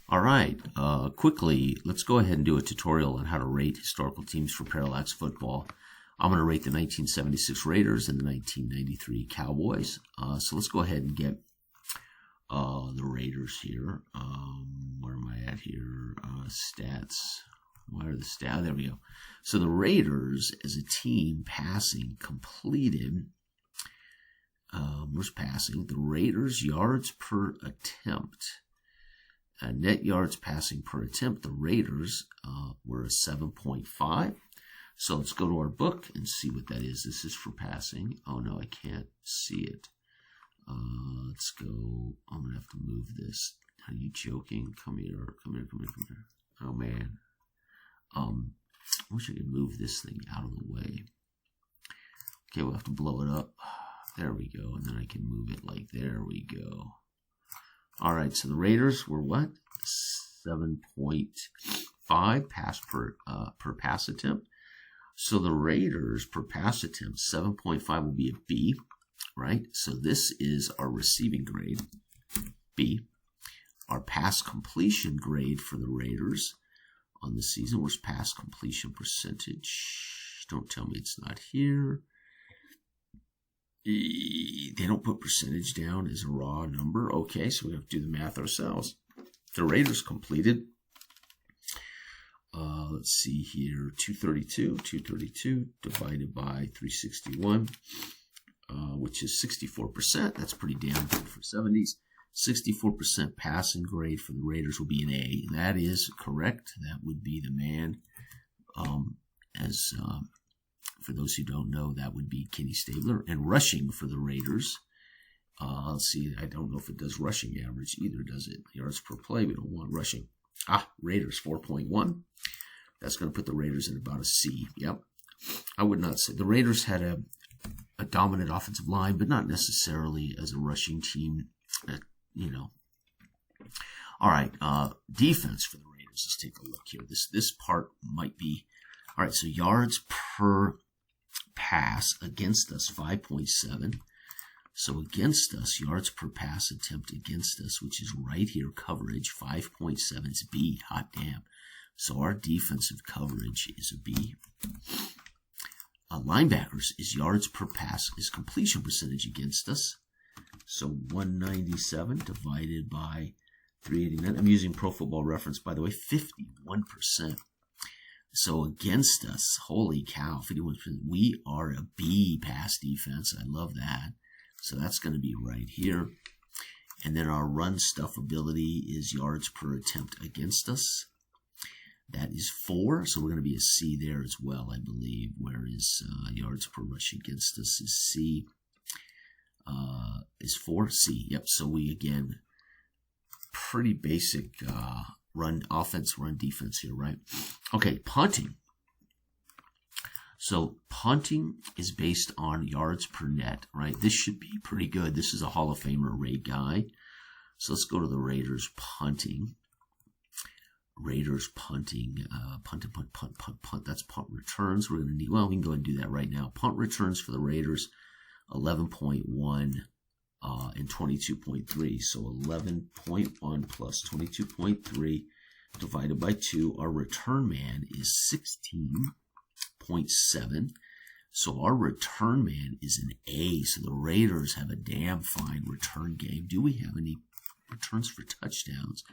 All right, quickly, let's go ahead and do a tutorial on how to rate historical teams for Parallax football. I'm going to rate the 1976 Raiders and the 1993 Cowboys. So let's go ahead and get the Raiders here. Where am I at here? Stats. Where are the stats? There we go. So the Raiders, as a team, passing completed. Where's passing? The Raiders yards per attempt. Net yards passing per attempt. The Raiders were a 7.5. So let's go to our book and see what that is. This is for passing. Oh no, I can't see it. Let's go. I'm gonna have to move this. Are you joking? Come here. Come here. Come here. Come here. Oh man. I wish I could move this thing out of the way. Okay, we'll have to blow it up. There we go. And then I can move it like there we go. All right, so the Raiders were what? 7.5 pass per pass attempt. So the Raiders per pass attempt, 7.5 will be a B, right? So this is our receiving grade, B. Our pass completion grade for the Raiders on the season was pass completion percentage. Don't tell me it's not here. They don't put percentage down as a raw number. Okay, so we have to do the math ourselves. The Raiders completed, let's see here, 232 divided by 361, which is 64%. That's pretty damn good for 70s. 64% passing grade for the Raiders will be an A. That is correct. That would be the man. For those who don't know, that would be Kenny Stabler. And rushing for the Raiders. Let's see. I don't know if it does rushing average either, does it? Yards per play. We don't want rushing. Raiders 4.1. That's going to put the Raiders in about a C. Yep. I would not say. The Raiders had a dominant offensive line, but not necessarily as a rushing team. All right. Defense for the Raiders. Let's take a look here. This part might be. All right. So yards per pass against us, 5.7. So against us, yards per pass attempt against us, which is right here, coverage, 5.7 is B. Hot damn. So our defensive coverage is a B. Linebackers is yards per pass is completion percentage against us. So 197 divided by 389. I'm using Pro Football Reference, by the way, 51%. So against us, holy cow, 51%. We are a B pass defense. I love that. So that's going to be right here. And then our run stuff ability is yards per attempt against us. That is 4. So we're going to be a C there as well, I believe. Whereas yards per rush against us is C. Is 4. C. Yep. So we, again, pretty basic run offense, run defense here, right? Okay, punting. So punting is based on yards per net, right? This should be pretty good. This is a Hall of Famer, Ray Guy. So let's go to the Raiders punting. Raiders punting, punt. That's punt returns. We're going to need, well, we can go ahead and do that right now. Punt returns for the Raiders, 11.1 and 22.3. So 11.1 plus 22.3 divided by 2. Our return man is 16.7. So our return man is an A. So the Raiders have a damn fine return game. Do we have any returns for touchdowns?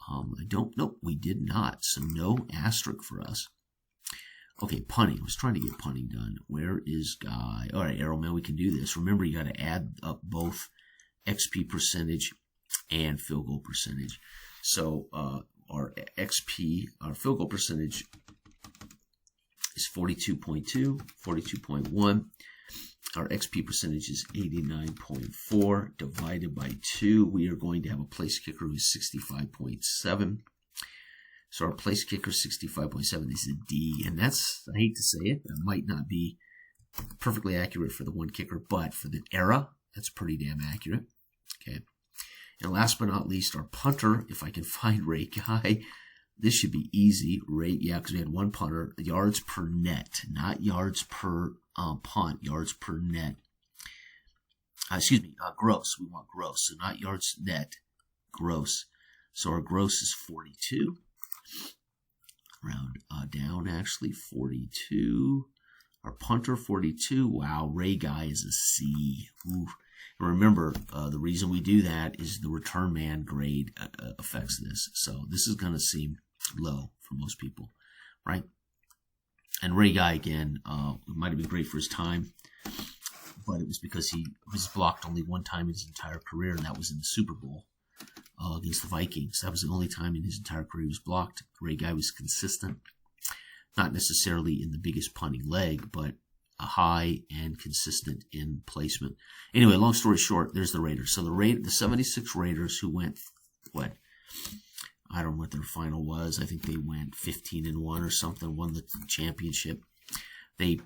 I don't know. We did not. So no asterisk for us. Okay, punting. I was trying to get punting done. Where is Guy? All right, Arrowman, we can do this. Remember, you got to add up both XP percentage and field goal percentage. So our XP, our field goal percentage is 42.2, 42.1. Our XP percentage is 89.4 divided by 2. We are going to have a place kicker who's 65.7. So our place kicker 65.7 is a D, and that's, I hate to say it, that might not be perfectly accurate for the one kicker, but for the era, that's pretty damn accurate. Okay. And last but not least, our punter, if I can find Ray Guy, this should be easy. Ray, yeah, because we had one punter, yards per net, not yards per punt, yards per net. Gross. We want gross, so not yards net, gross. So our gross is 42. Round down, actually, 42. Our punter, 42. Wow, Ray Guy is a C. Ooh. And remember, the reason we do that is the return man grade affects this. So this is going to seem low for most people, right? And Ray Guy, again, might have been great for his time, but it was because he was blocked only one time in his entire career, and that was in the Super Bowl against the Vikings. That was the only time in his entire career he was blocked. Ray Guy was consistent, not necessarily in the biggest punting leg, but a high and consistent in placement. Anyway, long story short, there's the Raiders. So the 76 Raiders, who went, what? I don't know what their final was. I think they went 15-1 or something, won the championship. They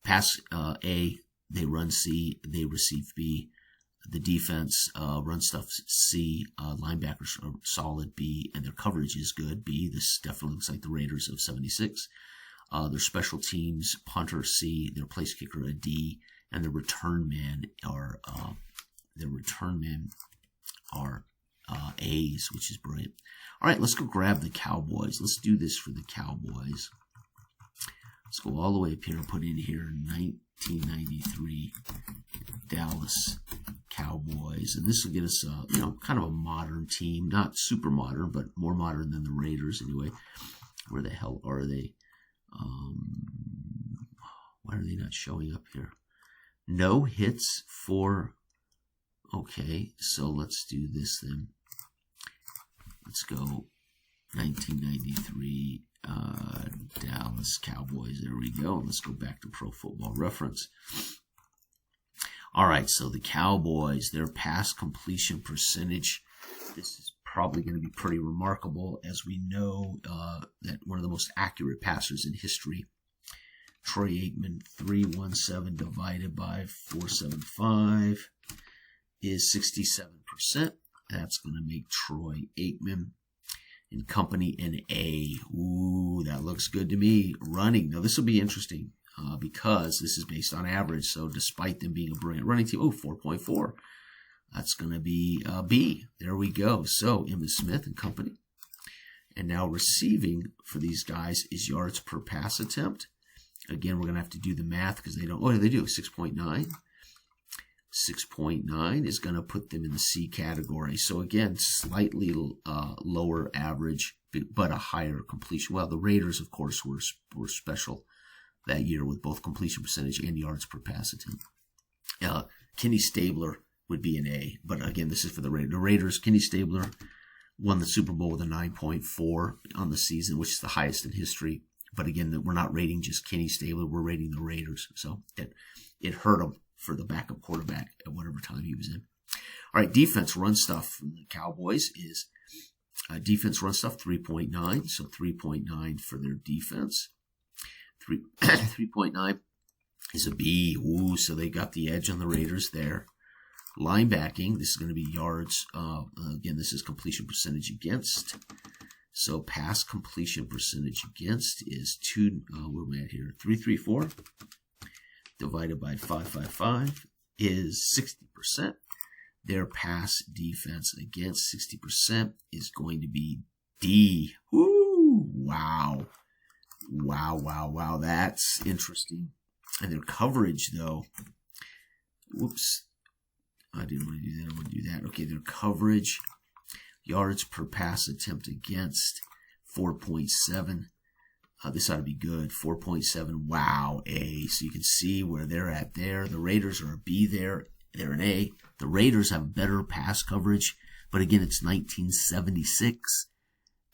pass A, they run C, they receive B. The defense run stuff C, linebackers are solid B, and their coverage is good B. This definitely looks like the Raiders of 76. Their special teams, punter C, their place kicker a D, and their return men are A's, which is brilliant. All right, let's go grab the Cowboys. Let's do this for the Cowboys. Let's go all the way up here and put in here 1993 Dallas Cowboys, and this will get us kind of a modern team, not super modern, but more modern than the Raiders anyway. Where the hell are they? Why are they not showing up here? No hits for... Okay, so let's do this then. Let's go 1993 Dallas Cowboys. There we go. Let's go back to Pro Football Reference. All right, so the Cowboys, their pass completion percentage, this is probably going to be pretty remarkable, as we know that one of the most accurate passers in history, Troy Aikman, 317 divided by 475 is 67%. That's going to make Troy Aikman and company an A. Ooh, that looks good to me. Running. Now, this will be interesting because this is based on average. So, despite them being a brilliant running team, 4.4. That's going to be B. There we go. So, Emmitt Smith and company. And now receiving for these guys is yards per pass attempt. Again, we're going to have to do the math because they don't. Oh, they do. 6.9. 6.9 is going to put them in the C category. So again, slightly lower average, but a higher completion. Well, the Raiders, of course, were special that year with both completion percentage and yards per pass attempt. Kenny Stabler would be an A, but again, this is for the Raiders. The Raiders, Kenny Stabler won the Super Bowl with a 9.4 on the season, which is the highest in history. But again, we're not rating just Kenny Stabler, we're rating the Raiders. So it hurt them for the backup quarterback at whatever time he was in. All right, defense run stuff from the Cowboys is defense run stuff 3.9, so 3.9 for their defense. 3.9 is a B. Ooh, so they got the edge on the Raiders there. Linebacking, this is going to be yards. Again, this is completion percentage against. So pass completion percentage against is where am I at here? 334. Divided by 555 is 60%. Their pass defense against 60% is going to be D. Woo! Wow. Wow. That's interesting. And their coverage, though. Whoops. I didn't want to do that. I want to do that. Okay, their coverage, yards per pass attempt against 4.7. This ought to be good. 4.7. Wow, A. So you can see where they're at there. The Raiders are a B there. They're an A. The Raiders have better pass coverage, but again, it's 1976.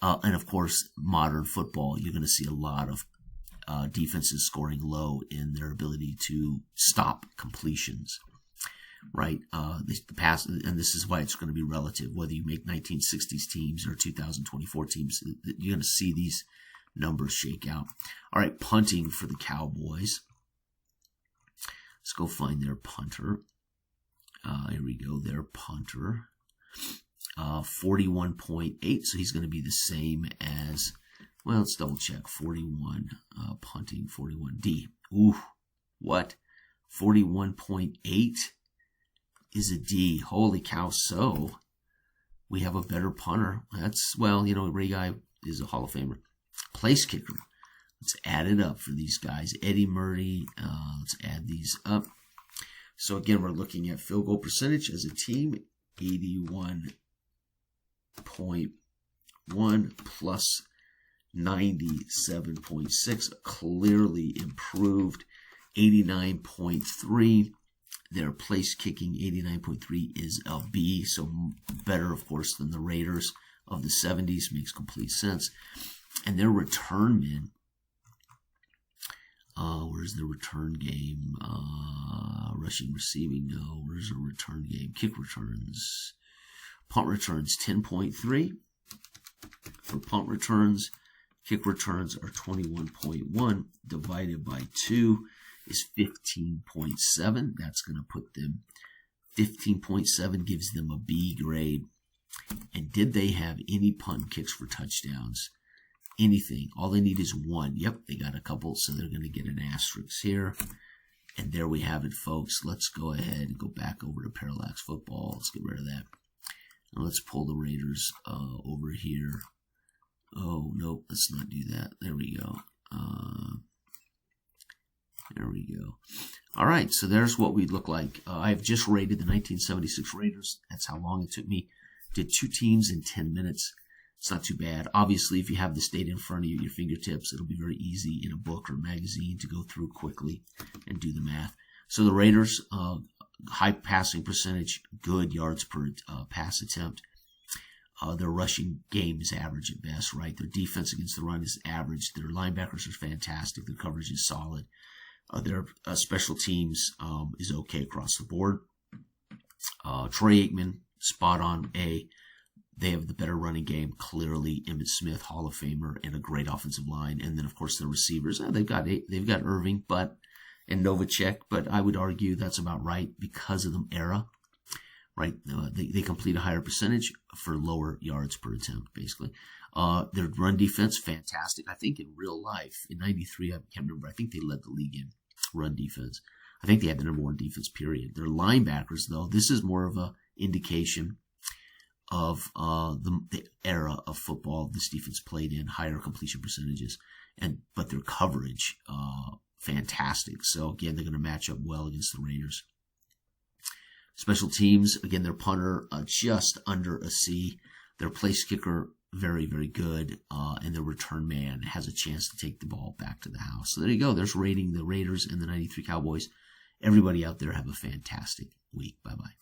And of course, modern football, you're going to see a lot of defenses scoring low in their ability to stop completions. Right? The pass, and this is why it's going to be relative. Whether you make 1960s teams or 2024 teams, you're going to see these numbers shake out. All right, punting for the Cowboys. Let's go find their punter. Here we go, their punter. 41.8, so he's going to be the same as, well, let's double check. 41, punting, 41D. Ooh, what? 41.8 is a D. Holy cow, so we have a better punter. That's, well, Ray Guy is a Hall of Famer. Place kicker. Let's add it up for these guys. Eddie Murray. Let's add these up. So again, we're looking at field goal percentage as a team. 81.1 plus 97.6. Clearly improved. 89.3. Their place kicking, 89.3, is a B, so better, of course, than the Raiders of the 70s. Makes complete sense. And their return men, where's the return game? Rushing, receiving, no. Where's the return game? Kick returns. Punt returns, 10.3 for punt returns. Kick returns are 21.1 divided by 2 is 15.7. That's going to put them, 15.7 gives them a B grade. And did they have any punt kicks for touchdowns? Anything. All they need is one. Yep, they got a couple, so they're going to get an asterisk here. And there we have it, folks. Let's go ahead and go back over to Parallax Football. Let's get rid of that. Now let's pull the Raiders over here. Oh, no, let's not do that. There we go. There we go. All right, so there's what we look like. I've just rated the 1976 Raiders. That's how long it took me. Did 2 teams in 10 minutes. It's not too bad. Obviously, if you have this data in front of you at your fingertips, it'll be very easy in a book or magazine to go through quickly and do the math. So the Raiders, high passing percentage, good yards per pass attempt. Their rushing game is average at best, right? Their defense against the run is average. Their linebackers are fantastic. Their coverage is solid. Their special teams is okay across the board. Troy Aikman, spot on A. They have the better running game, clearly. Emmitt Smith, Hall of Famer, and a great offensive line. And then, of course, the receivers. They've got Irving, and Novacek, but I would argue that's about right because of the era, right? They complete a higher percentage for lower yards per attempt, basically. Their run defense, fantastic. I think in real life, in 93, I can't remember, I think they led the league in run defense. I think they had the number 1 defense, period. Their linebackers, though, this is more of a indication of the era of football this defense played in, higher completion percentages, but their coverage, fantastic. So again, they're going to match up well against the Raiders. Special teams, again, their punter just under a C. Their place kicker, very, very good. And their return man has a chance to take the ball back to the house. So there you go. There's rating the Raiders and the 93 Cowboys. Everybody out there have a fantastic week. Bye-bye.